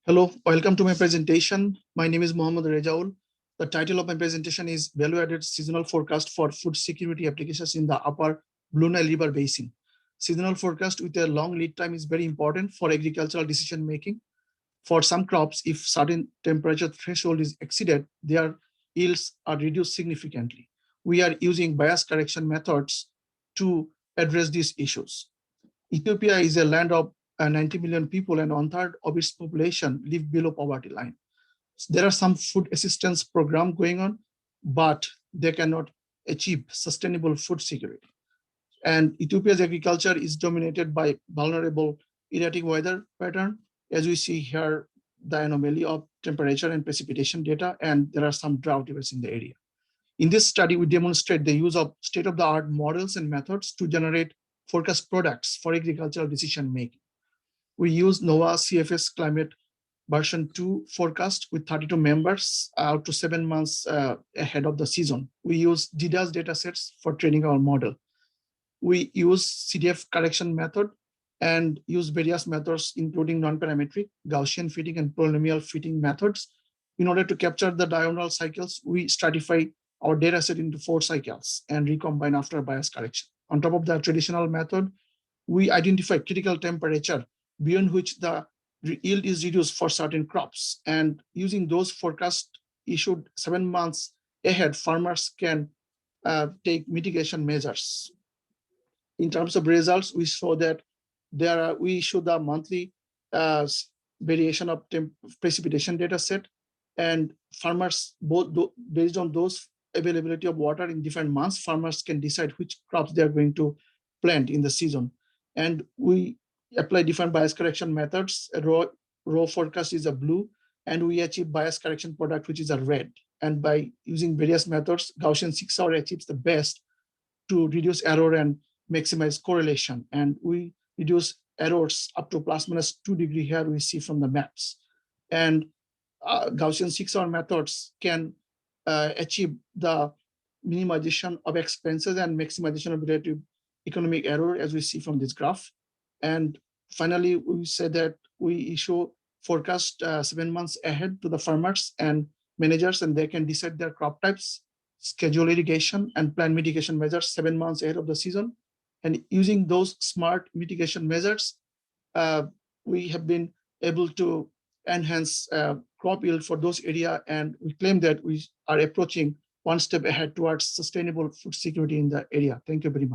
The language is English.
Hello, welcome to my presentation. My name is Muhammad Rezaul. The title of my presentation is Value-Added Seasonal Forecast for Food Security Applications in the Upper Blue Nile River Basin. Seasonal forecast with a long lead time is very important for agricultural decision making. For some crops, if certain temperature threshold is exceeded, their yields are reduced significantly. We are using bias correction methods to address these issues. Ethiopia is a land of 90 million people, and one-third of its population live below poverty line. There are some food assistance program going on, but they cannot achieve sustainable food security. And Ethiopia's agriculture is dominated by vulnerable erratic weather pattern. As we see here, the anomaly of temperature and precipitation data, and there are some drought events in the area. In this study, we demonstrate the use of state-of-the-art models and methods to generate forecast products for agricultural decision making. We use NOAA CFS Climate version 2 forecast with 32 members out to 7 months ahead of the season. We use DDAS datasets for training our model. We use CDF correction method and use various methods, including non-parametric, Gaussian fitting, and polynomial fitting methods. In order to capture the diurnal cycles, we stratify our data set into 4 cycles and recombine after bias correction. On top of the traditional method, we identify critical temperature beyond which the yield is reduced for certain crops. And using those forecasts issued 7 months ahead, farmers can take mitigation measures. In terms of results, we saw that we show the monthly variation of precipitation data set, and farmers, based on those availability of water in different months, farmers can decide which crops they are going to plant in the season. And we apply different bias correction methods. A raw forecast is a blue, and we achieve bias correction product, which is a red. And by using various methods, Gaussian 6-hour achieves the best to reduce error and maximize correlation. And we reduce errors up to plus minus 2 degrees here we see from the maps. And Gaussian 6-hour methods can achieve the minimization of expenses and maximization of relative economic error, as we see from this graph. And finally, we said that we issue forecast 7 months ahead to the farmers and managers, and they can decide their crop types, schedule irrigation, and plan mitigation measures 7 months ahead of the season. And using those smart mitigation measures, we have been able to enhance crop yield for those areas, and we claim that we are approaching one step ahead towards sustainable food security in the area. Thank you very much.